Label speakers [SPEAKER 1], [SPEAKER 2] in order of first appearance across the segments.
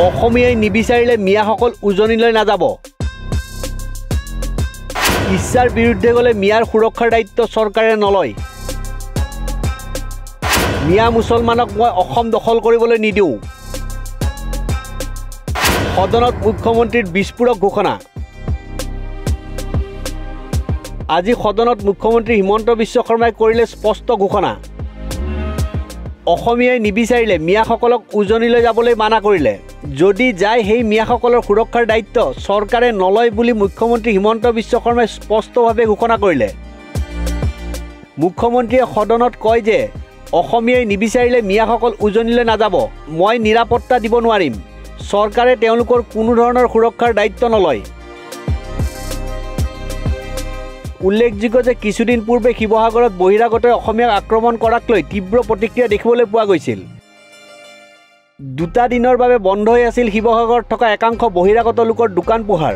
[SPEAKER 1] অসমীয়াই নিবিচাৰিলে মিয়াসকল উজনিলৈ নাযাব। ইচ্ছাৰ বিৰুদ্ধে গ'লে মিয়াৰ সুৰক্ষাৰ দায়িত্ব চৰকাৰে নলয়। মিয়া মুছলমানক মই অসম দখল কৰিবলৈ নিদিওঁ। সদনত মুখ্যমন্ত্ৰীৰ বিস্ফোৰক ঘোষণা। আজি সদনত মুখ্যমন্ত্ৰী হিমন্ত বিশ্ব শৰ্মাই কৰিলে স্পষ্ট ঘোষণা। অসমীয়াই নিবিচাৰিলে মিয়াসকলক উজনিলৈ যাবলৈ মানা কৰিলে। যদি যায় সেই মিয়াসকলৰ সুৰক্ষাৰ দায়িত্ব চৰকাৰে নলয় বুলি মুখ্যমন্ত্ৰী হিমন্ত বিশ্ব শৰ্মাই স্পষ্টভাৱে ঘোষণা কৰিলে। মুখ্যমন্ত্ৰীয়ে সদনত কয় যে অসমীয়াই নিবিচাৰিলে মিয়াসকল উজনিলৈ নাযাব। মই নিৰাপত্তা দিব নোৱাৰিম। চৰকাৰে তেওঁলোকৰ কোনো ধৰণৰ সুৰক্ষাৰ দায়িত্ব নলয়। উল্লেখযোগ্য যে কিছুদিন পূৰ্বে শিৱসাগৰত বহিৰাগতই অসমীয়াক আক্ৰমণ কৰাক লৈ তীব্ৰ প্ৰতিক্ৰিয়া দেখিবলৈ পোৱা গৈছিল। 2টা দিনৰ বাবে বন্ধ হৈ আছিল শিৱসাগৰত থকা একাংশ বহিৰাগত লোকৰ দোকান পোহাৰ।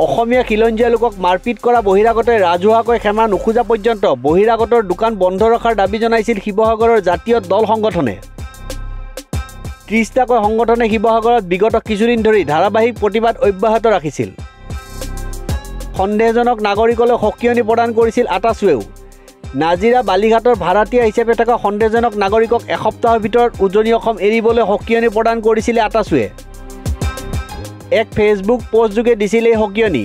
[SPEAKER 1] অসমীয়া খিলঞ্জীয়া লোকক মাৰপিট কৰা বহিৰাগতই ৰাজহুৱাকৈ ক্ষমা নোখোজা পৰ্যন্ত বহিৰাগতৰ দোকান বন্ধ ৰখাৰ দাবী জনাইছিল শিৱসাগৰৰ জাতীয় দল সংগঠনে। 30টাকৈ সংগঠনে শিৱসাগৰত বিগত কিছুদিন ধৰি ধাৰাবাহিক প্ৰতিবাদ অব্যাহত ৰাখিছিল। সন্দেহজনক নাগৰিকলৈ সকিয়নি প্ৰদান কৰিছিল আটাছুৱেও। নাজিৰা বালিঘাটৰ ভাড়াতীয়া হিচাপে থকা সন্দেহজনক নাগৰিকক এসপ্তাহৰ ভিতৰত উজনি অসম এৰিবলৈ সকিয়নি প্ৰদান কৰিছিলে আটাছুৱে। এক ফেচবুক পোষ্টযোগে দিছিল এই সকিয়নি।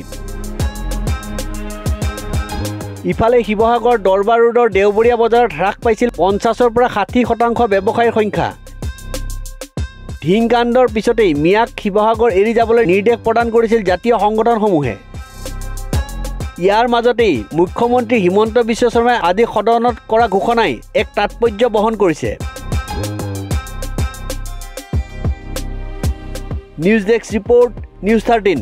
[SPEAKER 1] ইফালে শিৱসাগৰ দৰবাৰ ৰোডৰ দেওবৰীয়া বজাৰত হ্ৰাস পাইছিল 50ৰ পৰা 60% ব্যৱসায়ীৰ সংখ্যা। ধিংকাণ্ডৰ পিছতেই মিয়াক শিৱসাগৰ এৰি যাবলৈ নিৰ্দেশ প্ৰদান কৰিছিল জাতীয় সংগঠনসমূহে। ইয়াৰ মাজতেই মুখ্যমন্ত্ৰী হিমন্ত বিশ্ব শৰ্মাই আজি সদনত কৰা ঘোষণাই এক তাৎপৰ্য বহন কৰিছে। News desk report, news 13।